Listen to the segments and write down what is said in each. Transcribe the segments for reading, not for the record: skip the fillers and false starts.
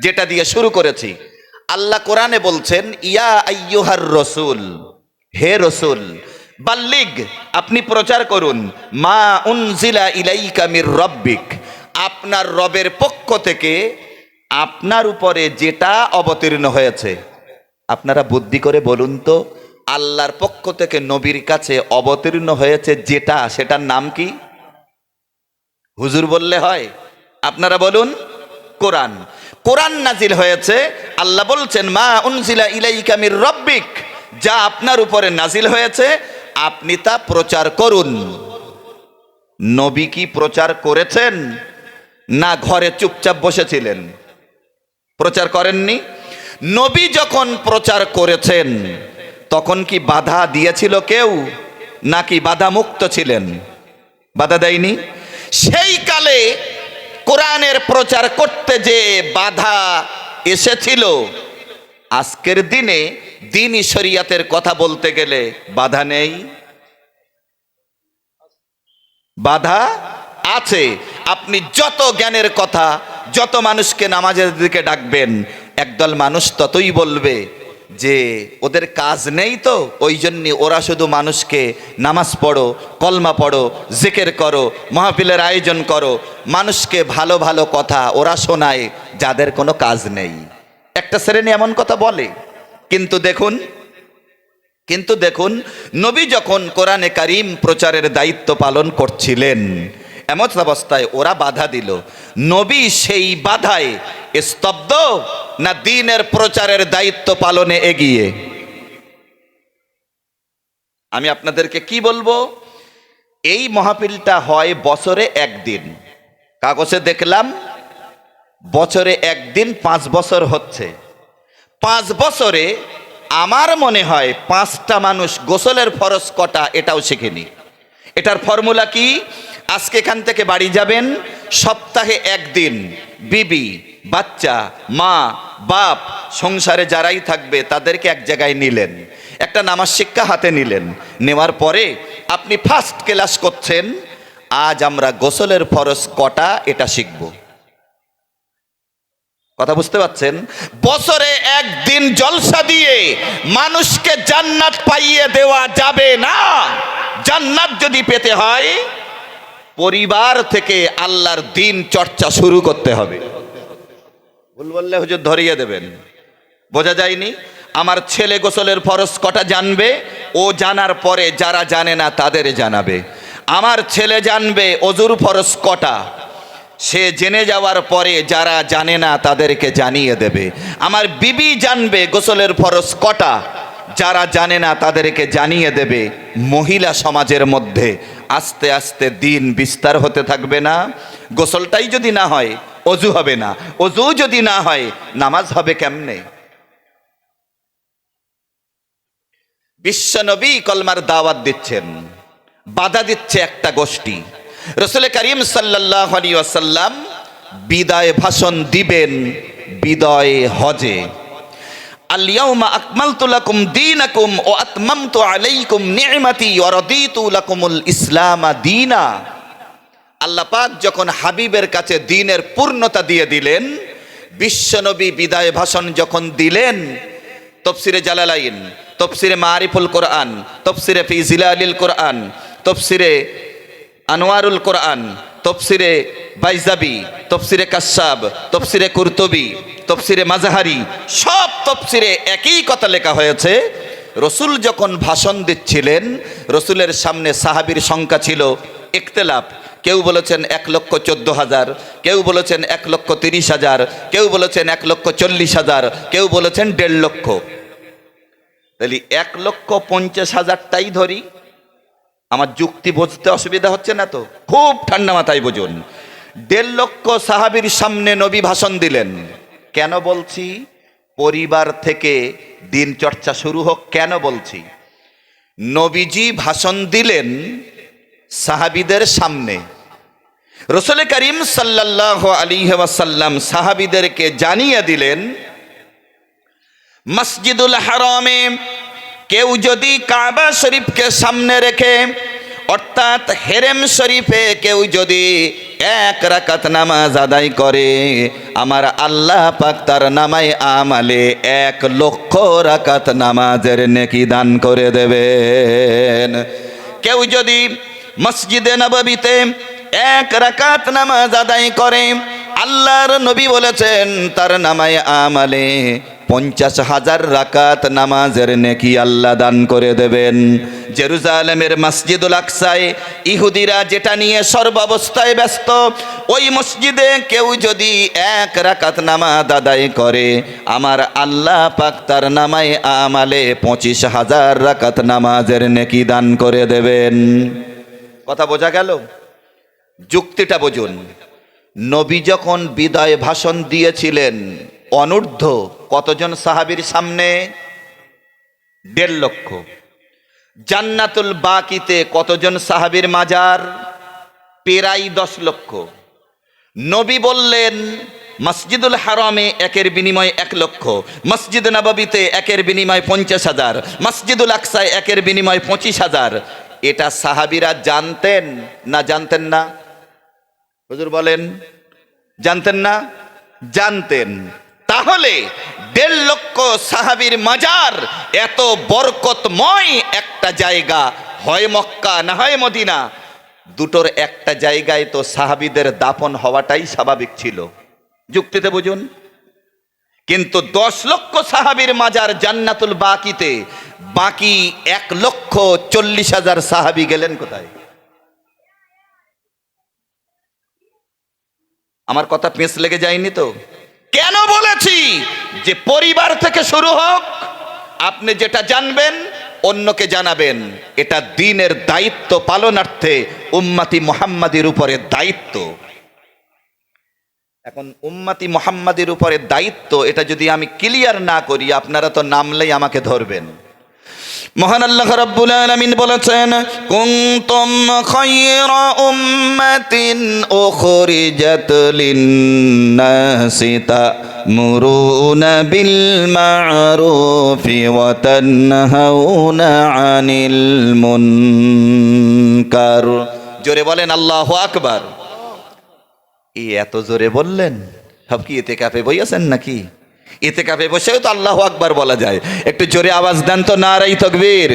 যেটা দিয়ে শুরু করেছি। আল্লাহ কোরআনে বলছেন, ইয়া আইয়ুহার রসুল, হে রসুল, বাল্লিগ, আপনি প্রচার করুন, মা উনজিলা ইলাইকা মির রব্বিক, আপনার রবের পক্ষ থেকে আপনার উপরে যেটা অবতীর্ণ হয়েছে। আপনারা বুদ্ধি করে বলুন তো, আল্লাহর পক্ষ থেকে নবীর কাছে অবতীর্ণ হয়েছে যেটা, সেটার নাম কি? হুজুর বললে হয়? আপনারা বলুন। কোরআন। কোরআন নাজিল হয়েছে, আল্লাহ বলছেন মা উনজিলা ইলাইকা মির রব্বিক, যা আপনার উপরে নাজিল হয়েছে আপনি তা প্রচার করুন। নবী কি প্রচার করেছেন, না ঘরে চুপচাপ বসেছিলেন? প্রচার করেননি। নবী যখন প্রচার করেছেন তখন কি বাধা দিয়েছিল কেউ, নাকি বাধা মুক্ত ছিলেন? বাধা দেয়নি। সেই কালে কোরআনের প্রচার করতে যে বাধা এসেছিল, আজকের দিনে দ্বীনি শরিয়াতের কথা বলতে গেলে বাধা নেই? বাধা আছে। আপনি যত জ্ঞানের কথা, যত মানুষকে নামাজের দিকে ডাকবেন, একদল মানুষ ততই বলবে যে ওদের কাজ নেই, তো ওই জন্য ওরা শুধু মানুষকে নামাজ পড়ো, কলমা পড়ো, জিকির করো, মাহফিলের আয়োজন করো, মানুষকে ভালো ভালো কথা ওরা শোনায়, যাদের কোনো কাজ নেই। একটা শ্রেণী এমন কথা বলে। কিন্তু দেখুন নবী যখন কোরআনে কারিম প্রচারের দায়িত্ব পালন করছিলেন, এমন অবস্থায় ওরা বাধা দিল। নবী সেই বাধায় স্তব্ধ, না দ্বীনের প্রচারের দায়িত্ব পালনে এগিয়ে? আমি আপনাদেরকে কি বলবো, এই মাহফিলটা হয় বছরে একদিন। কাগজে দেখলাম বছরে একদিন, 5 বছর হচ্ছে। 5 বছরে আমার মনে হয় 5টা মানুষ গোসলের ফরজ কটা এটাও শিখেনি। এটার ফর্মুলা কি? আজকে এখান থেকে বাড়ি যাবেন, সপ্তাহে একদিন বিবি, বাচ্চা, মা, বাপ, সংসারে যারাই থাকবে তাদেরকে এক জায়গায় নিলেন, একটা নামাজ শিক্ষা হাতে নিলেন। নেওয়ার পরে আপনি ফার্স্ট ক্লাস করছেন, আজ আমরা গোসলের ফরজ কটা এটা শিখব। কথা বুঝতে পারছেন? বছরে একদিন জলসা দিয়ে মানুষকে জান্নাত পাইয়ে দেওয়া যাবে না। জান্নাত যদি পেতে হয় পরিবার থেকে আল্লাহর দ্বীন চর্চা শুরু করতে হবে। ভুল বললে হুজুর ধরিয়ে দেবেন। বোঝা যায়নি? আমার ছেলে গোসলের ফরজ কটা জানবে, ও জানার পরে যারা জানে না তাদের জানাবে। আমার ছেলে জানবে অজুর ফরজ কটা, সে জেনে যাওয়ার পরে যারা জানে না তাদেরকে জানিয়ে দেবে। আমার বিবি জানবে গোসলের ফরজ কটা, যারা জানে না তাদেরকে জানিয়ে দেবে। মহিলা সমাজের মধ্যে আস্তে আস্তে দ্বীন বিস্তার হতে থাকবে না? গোসলটাই যদি না হয় অজু হবে না, অজু যদি না হয় নামাজ হবে কেমনে? বিশ্বনবী কলমার দাওয়াত দিচ্ছেন, বাধা দিচ্ছে একটা গোষ্ঠী। রাসূল করিম সাল্লাল্লাহু আলাইহি ওয়াসাল্লাম বিদায় ভাষণ দিবেন বিদায় হজে। আল ইয়াউমা আকমালতু লাকুম দীনাকুম ওয়া আতমামতু আলাইকুম নি'মাতি ওয়া রাদিতু লাকুমুল ইসলাম দীনা। আল্লাহ পাক যখন হাবিবের কাছে দ্বীনের পূর্ণতা দিয়ে দিলেন, বিশ্বনবী বিদায় ভাষণ যখন দিলেন, তাফসিরে জালালাইন, তাফসিরে মারিফুল কোরআন, তাফসিরে ফি জিলালিল কোরআন, তাফসিরে আনোয়ারুল কোরআন, তাফসিরে বাইজাবি, তাফসিরে কাশশাব, তাফসিরে কুরতুবি, তাফসিরে মাজাহারি, সব তাফসিরে একই কথা লেখা হয়েছে। রসুল যখন ভাষণ দিচ্ছিলেন, রসুলের সামনে সাহাবীর সংখ্যা ছিল ইখতিলাফ। কেউ বলেছেন 1,14,000, কেউ বলেছেন 1,30,000, কেউ বলেছেন 1,40,000, কেউ বলেছেন 1.5 লক্ষ। তাহলে 1,50,000টাই ধরি। আমার যুক্তি বুঝতে অসুবিধা হচ্ছে না তো? খুব ঠান্ডা মাথায় বুঝুন। 1.5 লক্ষ সাহাবীর সামনে নবী ভাষণ দিলেন। কেন বলছি পরিবার থেকে দ্বীন চর্চা শুরু হোক? কেন বলছি? নবীজি ভাষণ দিলেন সাহাবীদের সামনে। রাসূল করিম সাল্লাল্লাহু আলাইহি ওয়াসাল্লাম সাহাবীদেরকে জানিয়ে দিলেন, মসজিদুল হারামে কেউ যদি কাবা শরীফকে সামনে রেখে অর্থাৎ হেরেম শরীফে কেউ যদি 1 রাকাত নামাজ আদায় করে, আমার আল্লাহ পাক তার নামায় আমালে 1 লক্ষ রাকাত নামাজের নেকি দান করে দেবেন। কেউ যদি মসজিদে নববীতে 1 রাকাত নামাজ আদায় করে, আল্লাহর নবী বলেছেন তার নামায় আমালে 50,000 রাকাত নামাজের নেকি আল্লাহ দান করে দেবেন। জেরুজালেমের মসজিদুল আকসায় ইহুদিরা যেটা নিয়ে সর্বাবস্থায় ব্যস্ত, ওই মসজিদে কেউ যদি 1 রাকাত নামাজ আদায় করে, আমার আল্লাহ পাক তার নামায় আমালে 25,000 রাকাত নামাজের নেকি দান করে দেবেন। কথা বোঝা গেল? যুক্তিটা বুঝুন। নবী যখন বিদায় ভাষণ দিয়েছিলেন, অনূর্ধ্ব কতজন সাহাবীর সামনে? 1.5 লক্ষ। জান্নাতুল বাকিতে কতজন সাহাবীর মাজার? প্রায় 10 লক্ষ। নবী বললেন মসজিদুল হারামে 1-এর বিনিময়ে 1 লক্ষ, মসজিদ নববীতে 1-এর বিনিময়ে 50,000, মসজিদুল আকসায় 1-এর বিনিময়ে 25,000। এটা সাহাবীরা জানতেন না জানতেন না? হুজুর বলেন, জানতেন না? জানতেন। তাহলে 1.5 লক্ষ সাহাবীর মাজার এত বরকতময় একটা জায়গা, হয় মক্কা না হয় মদিনা, দুটোর একটা জায়গায় তো সাহাবীদের দাফন হওয়াটাই স্বাভাবিক ছিল। যুক্তিতে বুঝুন। কিন্তু 10 লক্ষ সাহাবীর মাজার জান্নাতুল বাকিতে, বাকি 1,40,000 সাহাবী গেলেন কোথায়? আমার কথা পেঁচ লেগে যায়নি তো? কেন বলেছি যে পরিবার থেকে শুরু হোক, আপনি যেটা জানবেন অন্যকে জানাবেন, এটা দ্বীনের দায়িত্ব পালনার্থে উম্মতি মুহাম্মাদির উপরে দায়িত্ব। এখন উম্মতি মুহাম্মাদির উপরে দায়িত্ব, এটা যদি আমি ক্লিয়ার না করি, আপনারা তো নামলেই আমাকে ধরবেন। মহান আল্লাহ রাব্বুল আলামিন বলেছেন, কুনতুম খায়রা উম্মাতিন উখরিজাত লিন-নাসি তা'মুরুনা বিল মা'রুফি ওয়া তানহাউনা আনিল মুনকার। জোরে বলেন আল্লাহু আকবার। এই এত জোরে বললেন, সব কি ইতিকাফে বইয়াছেন নাকি? ইতিকাফে বসেও তো আল্লাহু আকবার বলা যায়। একটু জোরে আওয়াজ দেন তো, নারায়ে তাকবীর।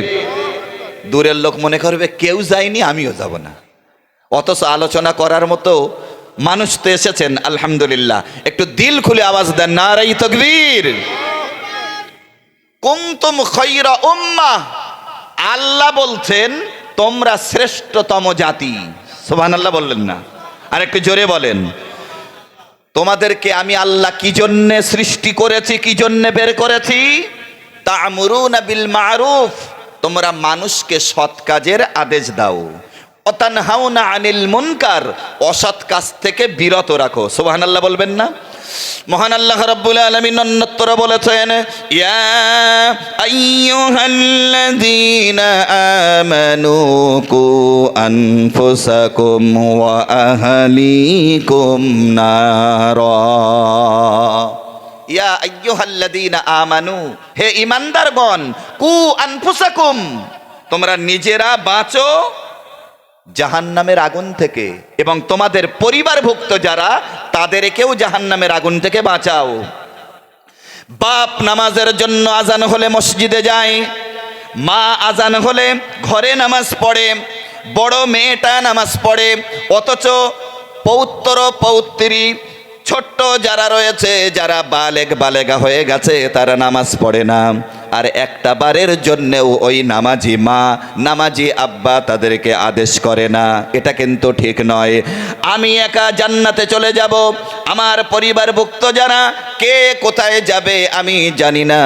দূরের লোক মনে করবে কেউ যায়নি, আমিও যাব না। অথচ আলোচনা করার মতো মানুষ তো এসেছেন, আলহামদুলিল্লাহ। একটু দিল খুলে আওয়াজ দেন, নারায়ে তাকবীর। কুনতুম খায়রা উম্মাহ, আল্লাহ বলছেন তোমরা শ্রেষ্ঠতম জাতি। সুবহানাল্লাহ বললেন না? আর একটু জোরে বলেন। তোমাদেরকে আমি আল্লাহ কি জন্য সৃষ্টি করেছি, কি জন্য বের করেছি? তা'মুরুনা বিল মা'রুফ, তোমরা মানুষকে সৎ কাজের আদেশ দাও। ওয়া তানহাউনা আনিল মুনকার, অসৎ কাজ থেকে বিরত রাখো। সুবহানাল্লাহ বলবেন না? মহান আল্লাহ রাব্বুল আলামিন অন্যত্র বলেছেন, ইয়া আইয়ুহাল্লাযীনা আমানু কু আনফুসাকুম ওয়া আহলিকুম নারা। ইয়া আইয়ুহাল্লাযীনা আমানু, হে ঈমানদারগণ, কু আনফুসাকুম, তোমরা নিজেরা বাঁচো জাহান্নামের আগুন থেকে, এবং তোমাদের পরিবারভুক্ত যারা তাদেরকেও জাহান্নামের আগুন থেকে বাঁচাও। বাপ নামাজের জন্য আজান হলে মসজিদে যায়, মা আজান হলে ঘরে নামাজ পড়ে, বড় মেয়েটা নামাজ পড়ে, অথচ পৌত্র পৌত্রী ছোট্ট যারা রয়েছে, যারা বালেগা হয়ে গেছে, তারা নামাজ পড়ে না। আর একটা বারের জন্যেও ওই নামাজি মা, নামাজি আব্বা তাদেরকে আদেশ করে না। এটা কিন্তু ঠিক নয়। আমি একা জান্নাতে চলে যাব, আমার পরিবারভুক্ত যারা কে কোথায় যাবে আমি জানি না।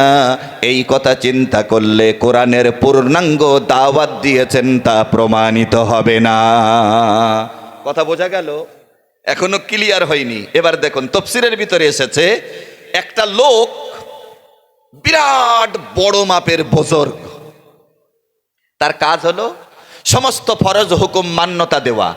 এই কথা চিন্তা করলে কোরআনের পূর্ণাঙ্গ দাওয়াত দিয়েছেন তা প্রমাণিত হবে না। কথা বোঝা গেল? এখনো ক্লিয়ার হয়নি। এবার দেখুন, তাফসীরের ভিতরে এসেছে একটা লোক বিরাট বড় মাপের বুজুর্গ, তার কাজ হলো সমস্ত ফরজ হুকুম মান্যতা দেওয়া,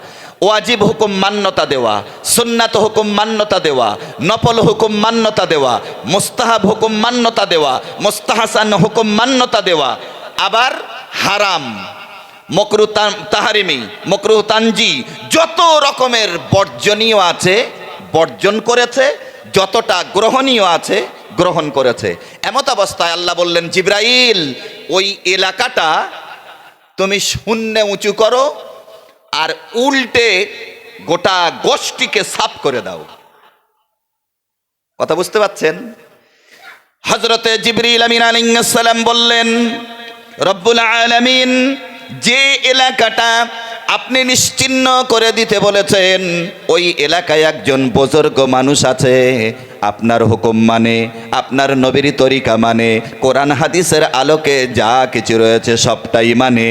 ওয়াজিব হুকুম মান্যতা দেওয়া, সুন্নাত হুকুম মান্যতা দেওয়া, নফল হুকুম মান্যতা দেওয়া, মুস্তাহাব হুকুম মান্যতা দেওয়া, মুস্তাহাসান হুকুম মান্যতা দেওয়া, আবার হারাম মকরু তাহারিমি, মকরু তানজি, যত রকমের বর্জনীয় আছে বর্জন করেছে, যতটা গ্রহণীয় আছে গ্রহণ করেছে। এমত অবস্থায় আল্লাহ বললেন, জিবরাইল ওই এলাকাটা তুমি শূন্যে উঁচু করো আর উল্টে গোটা গোষ্ঠীকে সাফ করে দাও। কথা বুঝতে পাচ্ছেন? হযরতে জিবরিল আমিন আলাইহিস সালাম বললেন, রব্বুল আলামিন যে এলাকাটা আপনি নিশ্চিহ্ন করে দিতে বলেছেন, ওই এলাকায় একজন বুজুর্গ মানুষ আছে, আপনার হুকুম মানে, আপনার নবীর তরিকা মানে, কোরআন হাদিসের আলোকে যা কিছু রয়েছে সবটাই মানে,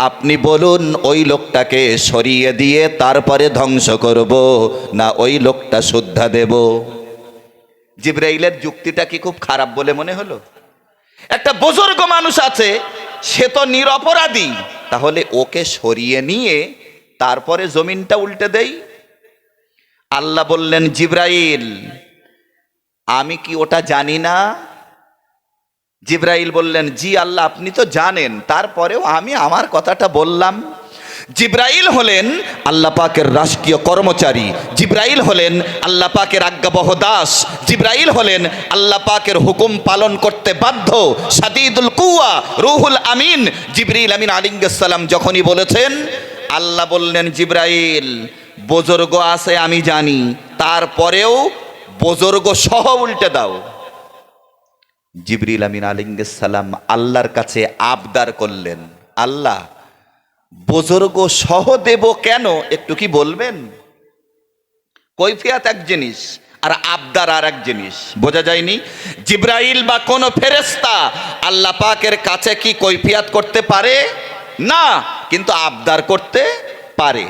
আপনি বলুন ওই লোকটাকে সরিয়ে দিয়ে তারপরে ধ্বংস করব, না ওই লোকটা শুদ্ধা দেব? জিবরাইলের যুক্তিটা কি খুব খারাপ বলে মনে হলো? একটা বুজুর্গ মানুষ আছে, সে তো নিরপরাধী, তাহলে ওকে সরিয়ে নিয়ে তারপরে জমিনটা উল্টে দেই। আল্লাহ বললেন, জিবরাইল আমি কি ওটা জানি না? জিবরাইল বললেন, জি আল্লাহ আপনি তো জানেন, তারপরেও আমি আমার কথাটা বললাম। জিবরাইল হলেন আল্লাহ পাকের রাষ্ট্রীয় কর্মচারী, জিবরাইল হলেন আল্লাহ পাকের আজ্ঞাবহ দাস, জিবরাইল হলেন আল্লাহ পাকের হুকুম পালন করতে বাধ্য শাদীদুল কুওয়া রুহুল আমিন। জিবরিল আমিন আলাইহিস সালাম যখনই বলেছেন, আল্লাহ বললেন, জিবরাইল বুজুর্গ আছে আমি জানি, তারপরেও বুজুর্গ সহ উল্টে দাও। জিবরিল আমিন আলাইহিস সালাম আল্লাহর কাছে আবদার করলেন, আল্লাহ বুজুর্গ সহ দেব কেন, একটু কি বলবেন? কৈফিয়ত এক জিনিস আর আবদার আর এক জিনিস, বোঝা যায়নি? জিবরাইল বা কোন ফেরেশতা আল্লাহ পাকের কাছে কি কৈফিয়ত করতে পারে না, কিন্তু আবদার করতে পারে।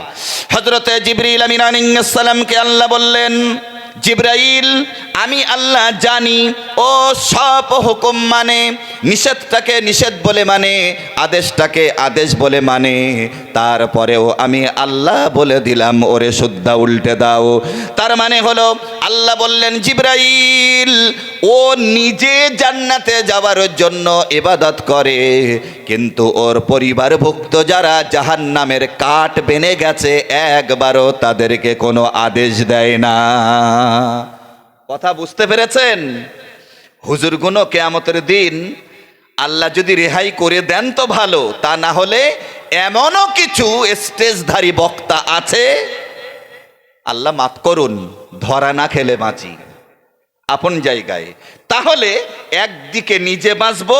হযরতে জিবরিল আমিন আলাইহিস সালামকে আল্লাহ বললেন, জিবরাইল আমি আল্লাহ জানি ও সব হুকুম মানে, নিষেধটাকে নিষেধ বলে মানে, আদেশটাকে আদেশ বলে মানে, তারপরেও আমি আল্লাহ বলে দিলাম ওরে শুদ্ধা উল্টে দাও। তার মানে হলো আল্লাহ বললেন, জিবরাইল ও নিজে জান্নাতে যাওয়ার জন্য ইবাদত করে, কিন্তু ওর পরিবারভুক্ত যারা জাহান্নামের কাঠ বেনে গেছে একবারও তাদেরকে কোনো আদেশ দেয় না। কথা বুঝতে পেরেছেন? হুজুরগুনো কিয়ামতের দিন আল্লাহ যদি রেহাই করে দেন তো ভালো, তা না হলে এমনও কিছু স্টেজধারী বক্তা আছে, আল্লাহ মাফ করুন, ধরা না খেলে বাঁচি আপন জায়গায়। তাহলে একদিকে নিজে বাঁচবো,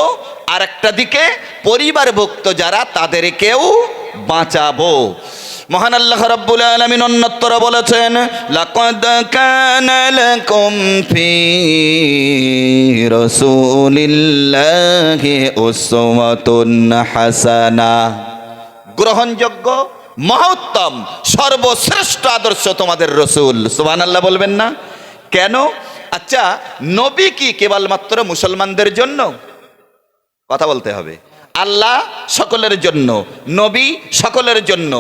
আর একটা দিকে পরিবারভুক্ত যারা তাদেরকেও বাঁচাবো। মহান আল্লাহ রাব্বুল আলামিন অন্যত্র বলেছেন, লাকাদ কানা লাকুম ফি রাসূলিল্লাহি উসওয়াতুন হাসানাহ, গ্রহণযোগ্য মহোত্তম সর্বশ্রেষ্ঠ আদর্শ তোমাদের রসুল। সুবহানাল্লাহ বলবেন না? কেন? আচ্ছা, নবী কি কেবলমাত্র মুসলমানদের জন্য? কথা বলতে হবে। আল্লাহ সকলের জন্য, নবী সকলের জন্য,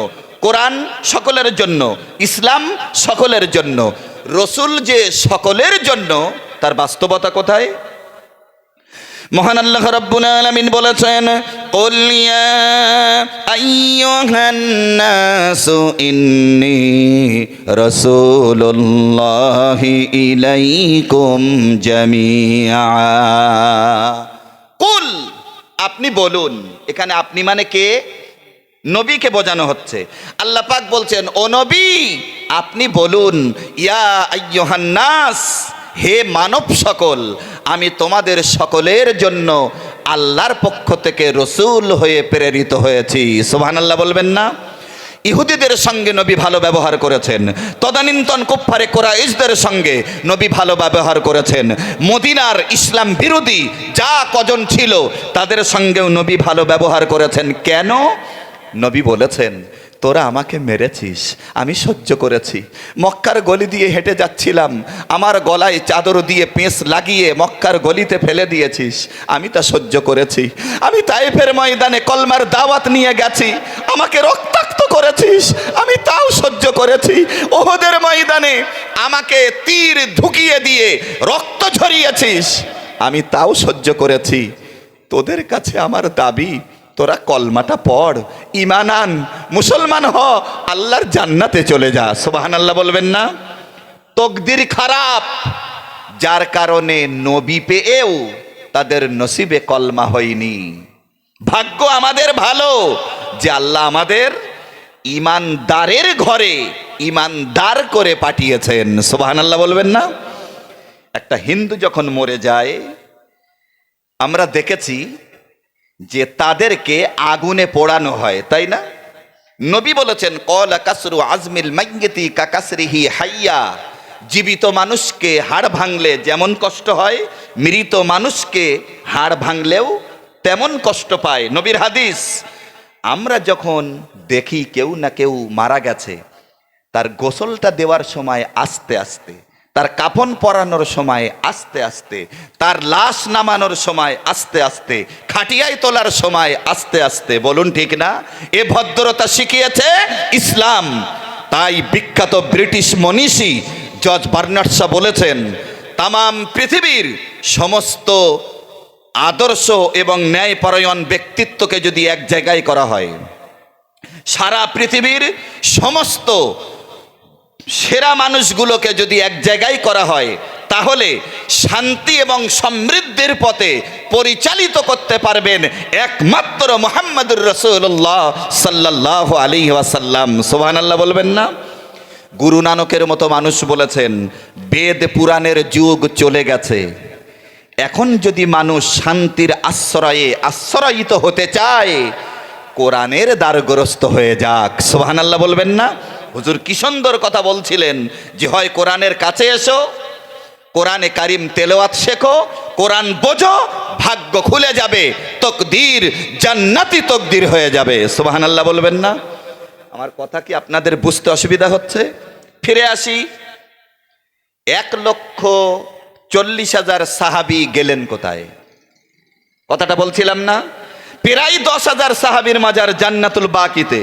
কোরআন সকলের জন্য, ইসলাম সকলের জন্য। রসুল যে সকলের জন্য, তার বাস্তবতা কোথায়? মহান আল্লাহ রাব্বুল আলামিন বলেছেন, কুল ইয়া আইয়ুহান নাসু ইন্নী রাসূলুল্লাহি ইলাইকুম জামিআ। কুল আপনি বলুন, এখানে আপনি মানে কে? নবীকে বোঝানো হচ্ছে। আল্লাহ পাক বলছেন, ও নবী আপনি বলুন, ইয়া আইয়ুহান নাস, হে মানব সকল, আমি তোমাদের সকলের জন্য আল্লাহর পক্ষ থেকে রসুল হয়ে প্রেরিত হয়েছি। সুবহানাল্লাহ বলবেন না? ইহুদিদের সঙ্গে নবী ভালো ব্যবহার করেছেন, তদানীন্তন কুফারে কুরাইশদের সঙ্গে নবী ভালো ব্যবহার করেছেন, মদিনার ইসলাম বিরোধী যা কজন ছিল তাদের সঙ্গেও নবী ভালো ব্যবহার করেছেন। কেন? নবী বলেছেন, তোরা আমাকে মেরেছিস, আমি সহ্য করেছি। মক্কার গলি দিয়ে হেঁটে যাচ্ছিলাম, আমার গলায় চাদর দিয়ে পেঁচ লাগিয়ে মক্কার গলিতে ফেলে দিয়েছিস, আমি তা সহ্য করেছি। আমি তায়েফের ময়দানে কলমার দাওয়াত নিয়ে গেছি, আমাকে রক্তাক্ত করেছিস, আমি তাও সহ্য করেছি। ওহদের ময়দানে আমাকে তীর ঢুকিয়ে দিয়ে রক্ত ঝরিয়েছিস, আমি তাও সহ্য করেছি। তোদের কাছে আমার দাবি, তোরা কলমাটা পড়, ঈমান আন, মুসলমান হ, আল্লাহর জান্নাতে চলে যা। সুবহানাল্লাহ বলবেন না? তকদির খারাপ, যার কারণে নবী পেয়েও তাদের নসিবে কলমা হয়নি। ভাগ্য আমাদের ভালো যে আল্লাহ আমাদের ঈমানদারের ঘরে ঈমানদার করে পাঠিয়েছেন। সুবহানাল্লাহ বলবেন না? একটা হিন্দু যখন মরে যায়, আমরা দেখেছি যে তাদেরকে আগুনে পোড়ানো হয়, তাই না? নবী বলেছেন, ক্বালা কাসরু আজমিল মাইয়িতি কা কাসরিহি হাইয়া। জীবিত মানুষকে হাড় ভাঙলে যেমন কষ্ট হয়, মৃত মানুষকে হাড় ভাঙলেও তেমন কষ্ট পায়। নবীর হাদিস। আমরা যখন দেখি কেউ না কেউ মারা গেছে, তার গোসলটা দেওয়ার সময় আস্তে আস্তে, তার কাফন পরানোর সময় আস্তে আস্তে, তার লাশ নামানোর সময় আস্তে আস্তে, খাটিয়ায় তোলার সময় আস্তে আস্তে, বলুন ঠিক না? এ ভদ্রতা শিখিয়েছে ইসলাম। তাই বিখ্যাত ব্রিটিশ মনীষী জর্জ বার্নার্ড শা বলেছেন, তামাম পৃথিবীর সমস্ত আদর্শ এবং ন্যায়পরায়ণ ব্যক্তিত্বকে যদি এক জায়গায় করা হয়, সারা পৃথিবীর সমস্ত সেরা মানুষগুলোকে যদি এক জায়গায় করা হয়, তাহলে শান্তি এবং সমৃদ্ধির পথে পরিচালিত করতে পারবেন একমাত্র মুহাম্মদুর রাসূলুল্লাহ সাল্লাল্লাহু আলাইহি ওয়াসাল্লাম। সুবহানাল্লাহ বলবেন না? গুরু নানকের মতো মানুষ বলেছেন, বেদ পুরাণের যুগ চলে গেছে, এখন যদি মানুষ শান্তির আশ্রয়ে আশ্রয়িত হতে চায়, কোরআনের দ্বারগ্রস্ত হয়ে যাক। সুবহানাল্লাহ বলবেন না? হুজুর কি সুন্দর কথা বলছিলেন যে হয় কোরআনের কাছে এসো, কোরআনে কারিম তেলাওয়াত শেখো, কোরআন বোঝো, ভাগ্য খুলে যাবে, তকদির জান্নাতি তকদির হয়ে যাবে। সুবহানাল্লাহ বলবেন না? আমার কথা কি আপনাদের বুঝতে অসুবিধা হচ্ছে? ফিরে আসি। 1,40,000 সাহাবী গেলেন কোথায়? কথাটা বলছিলাম না? প্রায় 10,000 সাহাবীর মাজার জান্নাতুল বাকিতে।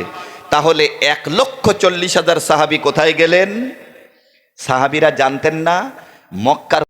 তাহলে 1,40,000 সাহাবী কোথায় গেলেন? সাহাবীরা জানতেন না মক্কার